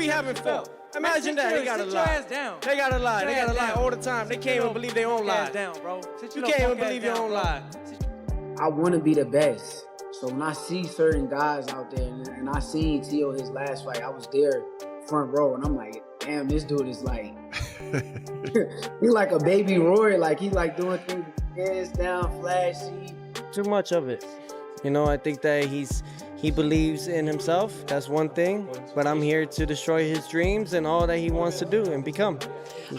we haven't fought. Imagine that. They gotta lie. They gotta lie. They gotta lie all the time. They can't even believe their own lie. You can't even believe your own lie. I want to be the best. So when I see certain guys out there, and I seen Tio his last fight, I was there front row, and I'm like, damn, this dude is like, he like a baby Roy. Like he like doing things, hands down, flashy. Too much of it. You know, I think that he believes in himself. That's one thing. But I'm here to destroy his dreams and all that he wants to do and become. You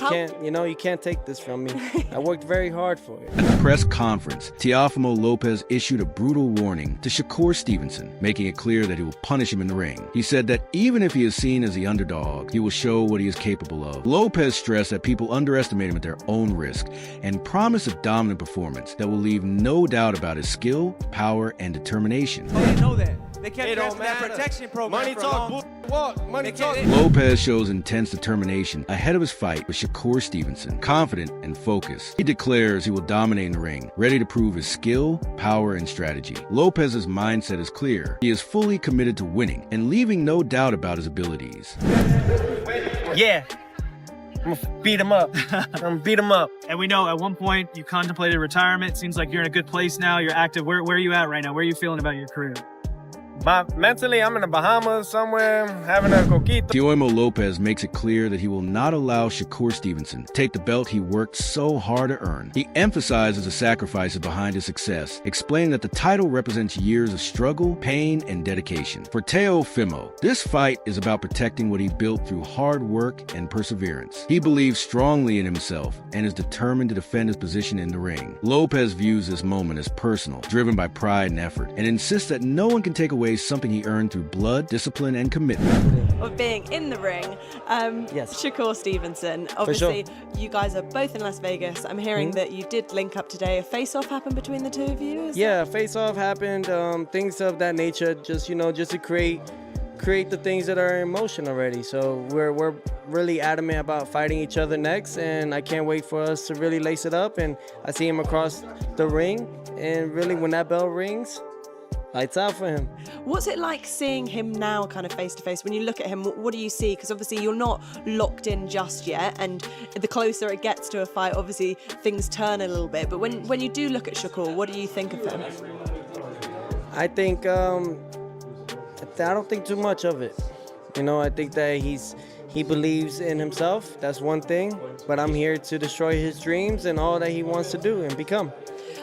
can't take this from me. I worked very hard for it. At the press conference, Teofimo Lopez issued a brutal warning to Shakur Stevenson, making it clear that he will punish him in the ring. He said that even if he is seen as the underdog, he will show what he is capable of. Lopez stressed that people underestimate him at their own risk and promised a dominant performance that will leave no doubt about his skill, power, and determination. They didn't know that. They kept It don't that matter. protection program. Money talk, walk. Money talk. Lopez shows intense determination ahead of his fight with Shakur Stevenson. Confident and focused, he declares he will dominate in the ring, ready to prove his skill, power, and strategy. Lopez's mindset is clear. He is fully committed to winning and leaving no doubt about his abilities. Yeah. I'm gonna beat him up. And we know at one point you contemplated retirement. Seems like you're in a good place now. You're active. Where are you at right now? Where are you feeling about your career? Mentally, I'm in the Bahamas somewhere, having a coquito. Teofimo Lopez makes it clear that he will not allow Shakur Stevenson to take the belt he worked so hard to earn. He emphasizes the sacrifices behind his success, explaining that the title represents years of struggle, pain, and dedication. For Teofimo, this fight is about protecting what he built through hard work and perseverance. He believes strongly in himself and is determined to defend his position in the ring. Lopez views this moment as personal, driven by pride and effort, and insists that no one can take away something he earned through blood, discipline, and commitment. Of being in the ring, Yes. Shakur Stevenson. Obviously, you guys are both in Las Vegas. I'm hearing that you did link up today. A face-off happened between the two of you. Yeah, face-off happened. Things of that nature. Just to create the things that are in motion already. So we're really adamant about fighting each other next, and I can't wait for us to really lace it up. And I see him across the ring, and really when that bell rings, lights out for him. What's it like seeing him now kind of face to face? When you look at him, what do you see? Because obviously you're not locked in just yet, and the closer it gets to a fight, obviously things turn a little bit. But when you do look at Shakur, what do you think of him? I think I don't think too much of it. You know, I think that he believes in himself. That's one thing. But I'm here to destroy his dreams and all that he wants to do and become.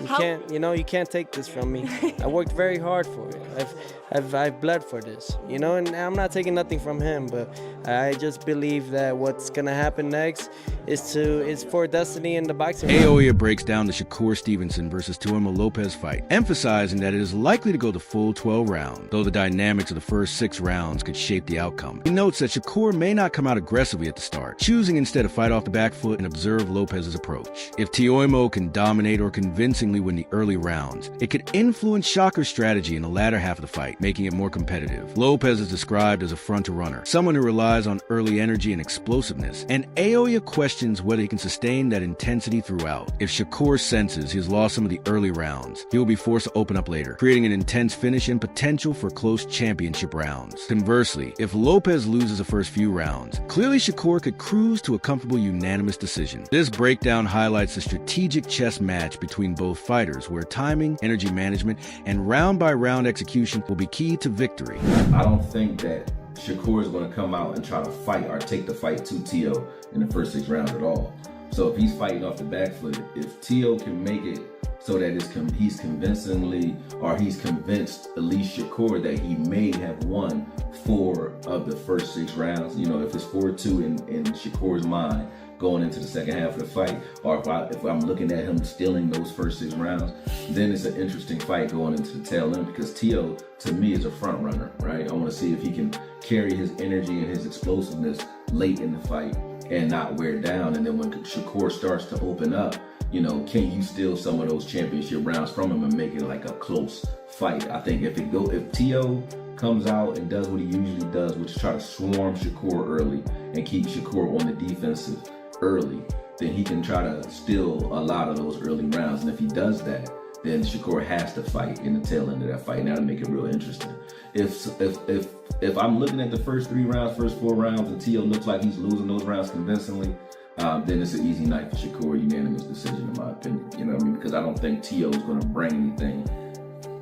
You can't take this from me. I worked very hard for it. I've bled for this, and I'm not taking nothing from him, but I just believe that what's gonna happen next is for destiny in the boxing. Aoya breaks down the Shakur Stevenson versus Teofimo Lopez fight, emphasizing that it is likely to go the full 12 rounds, though the dynamics of the first 6 rounds could shape the outcome. He notes that Shakur may not come out aggressively at the start, choosing instead to fight off the back foot and observe Lopez's approach. If Teofimo can dominate or convincingly win the early rounds, it could influence Shakur's strategy in the latter half of the fight, making it more competitive. Lopez is described as a front-runner, someone who relies on early energy and explosiveness, and Aoya questions whether he can sustain that intensity throughout. If Shakur senses he has lost some of the early rounds, he will be forced to open up later, creating an intense finish and potential for close championship rounds. Conversely, if Lopez loses the first few rounds, clearly Shakur could cruise to a comfortable unanimous decision. This breakdown highlights the strategic chess match between both fighters, where timing, energy management, and round-by-round execution will be key to victory. I don't think that Shakur is going to come out and try to fight or take the fight to Tio in the first 6 rounds at all. So if he's fighting off the back foot, if Tio can make it so that he's convincingly, or he's convinced at least Shakur that he may have won 4 of the first 6 rounds, if it's 4-2 in Shakur's mind going into the second half of the fight, or if I'm looking at him stealing those first 6 rounds, then it's an interesting fight going into the tail end, because Tio, to me, is a front runner, right? I want to see if he can carry his energy and his explosiveness late in the fight and not wear down. And then when Shakur starts to open up, can you steal some of those championship rounds from him and make it like a close fight? I think if Tio comes out and does what he usually does, which is try to swarm Shakur early and keep Shakur on the defensive early, then he can try to steal a lot of those early rounds. And if he does that, then Shakur has to fight in the tail end of that fight, and that'll make it real interesting. If I'm looking at the first 3 rounds, first 4 rounds, and Tio looks like he's losing those rounds convincingly, then it's an easy night for Shakur, unanimous decision in my opinion. You know what I mean? Because I don't think Tio is going to bring anything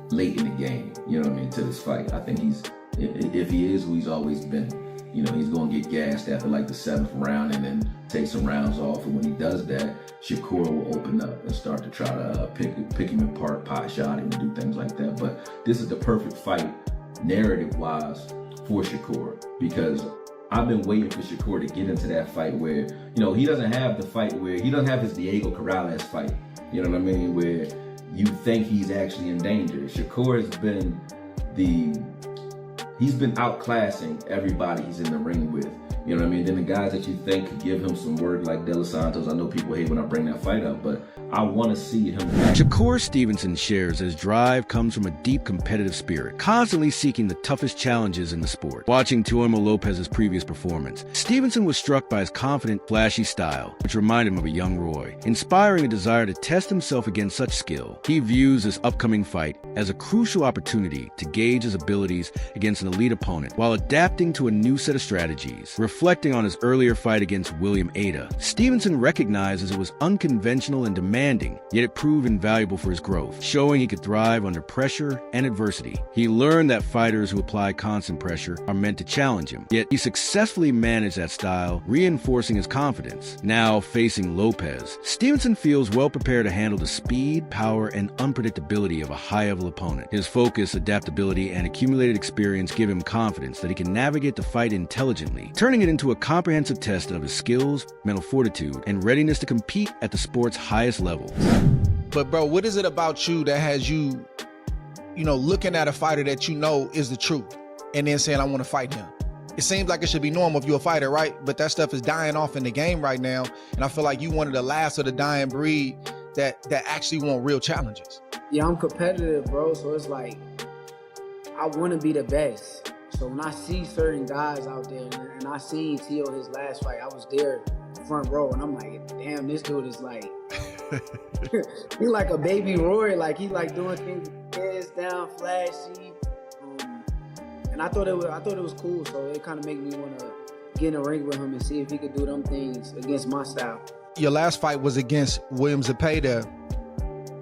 late in the game, you know what I mean, to this fight. I think if he is who he's always been, you know, he's going to get gassed after like the 7th round and then take some rounds off. And when he does that, Shakur will open up and start to try to pick him apart, pot shot him, and do things like that. But this is the perfect fight, narrative-wise, for Shakur, because I've been waiting for Shakur to get into that fight where, you know, he doesn't have the fight where he doesn't have his Diego Corrales fight, you know what I mean, where you think he's actually in danger. Shakur has been he's been outclassing everybody he's in the ring with. You know what I mean? Then the guys that you think could give him some work, like De Los Santos, I know people hate when I bring that fight up, but I want to see him. Shakur Stevenson shares his drive comes from a deep competitive spirit, constantly seeking the toughest challenges in the sport. Watching Teofimo Lopez's previous performance, Stevenson was struck by his confident, flashy style, which reminded him of a young Roy, inspiring a desire to test himself against such skill. He views this upcoming fight as a crucial opportunity to gauge his abilities against an elite opponent while adapting to a new set of strategies. Reflecting on his earlier fight against William Ada, Stevenson recognizes it was unconventional and demanding, yet it proved invaluable for his growth, showing he could thrive under pressure and adversity. He learned that fighters who apply constant pressure are meant to challenge him, yet he successfully managed that style, reinforcing his confidence. Now facing Lopez, Stevenson feels well prepared to handle the speed, power, and unpredictability of a high-level opponent. His focus, adaptability, and accumulated experience give him confidence that he can navigate the fight intelligently, turning it into a comprehensive test of his skills, mental fortitude, and readiness to compete at the sport's highest levels. But bro, what is it about you that has you, looking at a fighter that you know is the truth and then saying, I want to fight him? It seems like it should be normal if you're a fighter, right? But that stuff is dying off in the game right now. And I feel like you one of the last of the dying breed that actually want real challenges. Yeah, I'm competitive, bro. So it's like, I want to be the best. So when I see certain guys out there, and I seen Tio his last fight, I was there front row, and I'm like, damn, this dude is like, he like a baby Roy, like he like doing things with his heads down, flashy, and I thought it was cool. So it kind of made me want to get in a ring with him and see if he could do them things against my style. Your last fight was against William Zepeda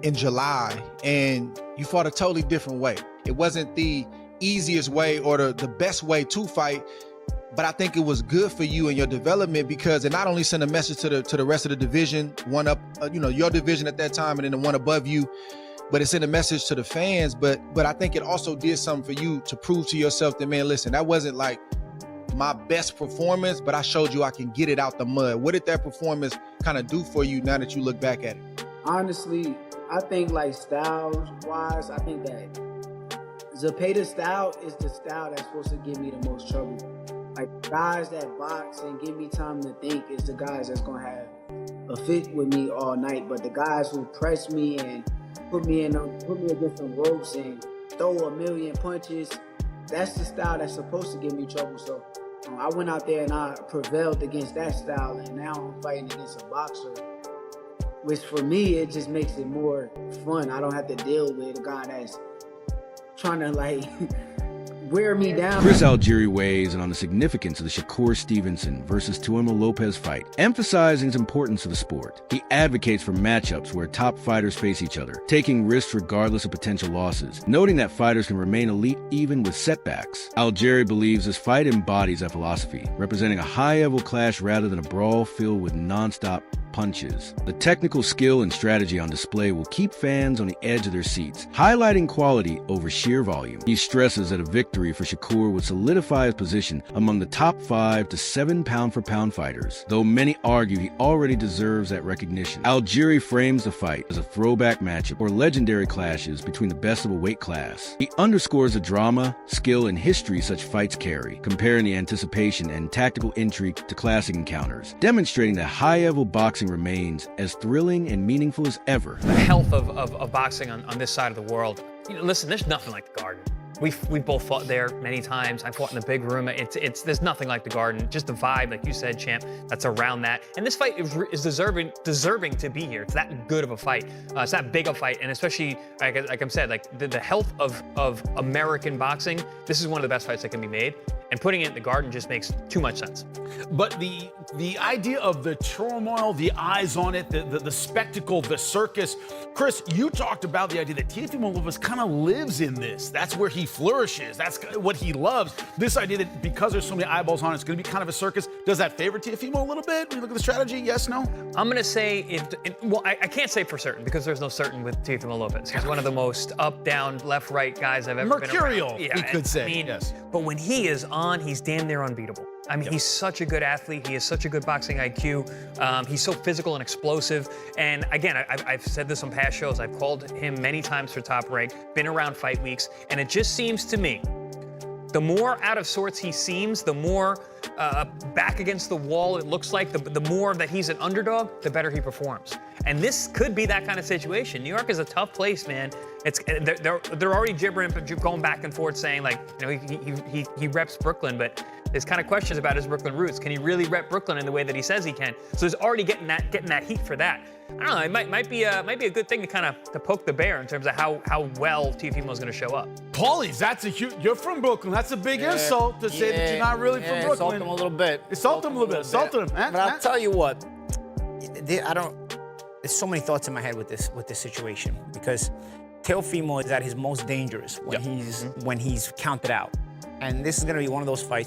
in July, and you fought a totally different way. It wasn't the easiest way or the best way to fight, but I think it was good for you and your development because it not only sent a message to the rest of the division, one up, your division at that time, and then the one above you, but it sent a message to the fans. But I think it also did something for you to prove to yourself that, man, listen, that wasn't like my best performance, but I showed you I can get it out the mud. What did that performance kind of do for you now that you look back at it? Honestly, I think like styles-wise, I think that Zepeda's style is the style that's supposed to give me the most trouble. Like guys that box and give me time to think is the guys that's gonna have a fit with me all night. But the guys who press me and put me against some ropes and throw a million punches, that's the style that's supposed to give me trouble. So I went out there and I prevailed against that style, and now I'm fighting against a boxer, which for me it just makes it more fun. I don't have to deal with a guy that's trying to like wear me down. Chris Algieri weighs in on the significance of the Shakur Stevenson versus Teofimo Lopez fight, emphasizing its importance to the sport. He advocates for matchups where top fighters face each other, taking risks regardless of potential losses, noting that fighters can remain elite even with setbacks. Algieri believes this fight embodies that philosophy, representing a high-level clash rather than a brawl filled with non-stop punches. The technical skill and strategy on display will keep fans on the edge of their seats, highlighting quality over sheer volume. He stresses that a victory for Shakur would solidify his position among the top 5 to 7 pound-for-pound fighters, though many argue he already deserves that recognition. Algieri frames the fight as a throwback matchup or legendary clashes between the best of a weight class. He underscores the drama, skill, and history such fights carry, comparing the anticipation and tactical intrigue to classic encounters, demonstrating that high-level boxing remains as thrilling and meaningful as ever. The health of boxing on this side of the world. Listen, there's nothing like the Garden. We've both fought there many times. I fought in the big room. There's nothing like the Garden. Just the vibe, like you said, champ, that's around that. And this fight is deserving to be here. It's that good of a fight. It's that big a fight, and especially like I said, like the health of American boxing. This is one of the best fights that can be made. And putting it in the Garden just makes too much sense. But the idea of the turmoil, the eyes on it, the spectacle, the circus. Chris, you talked about the idea that Teofimo Lopez kind of lives in this. That's where he flourishes. That's what he loves. This idea that because there's so many eyeballs on it, it's going to be kind of a circus. Does that favor Teofimo a little bit when you look at the strategy? Yes, no? I'm going to say, well, I can't say for certain because there's no certain with Teofimo Lopez. He's one of the most up, down, left, right guys I've ever been around. Mercurial, we could say, yes. But when he is on, he's damn near unbeatable. I mean, he's such a good athlete. He has such a good boxing IQ. He's so physical and explosive. And again, I've said this on past shows. I've called him many times for Top Rank, been around fight weeks. And it just seems to me, the more out of sorts he seems, the more back against the wall it looks like, the more that he's an underdog, the better he performs. And this could be that kind of situation. New York is a tough place, man. They're already gibbering, going back and forth, saying like, you know, he reps Brooklyn, but there's kind of questions about his Brooklyn roots. Can he really rep Brooklyn in the way that he says he can? So he's already getting that heat for that. I don't know. It might be a good thing to poke the bear in terms of how well Teofimo is going to show up. Paulie, that's a huge. You're from Brooklyn. That's a big insult to say that you're not really from Brooklyn. Insult him a little bit. Insult him a little bit. Insult him. But I'll tell you what. There's so many thoughts in my head with this situation because Teofimo is at his most dangerous when he's counted out, and this is going to be one of those fights.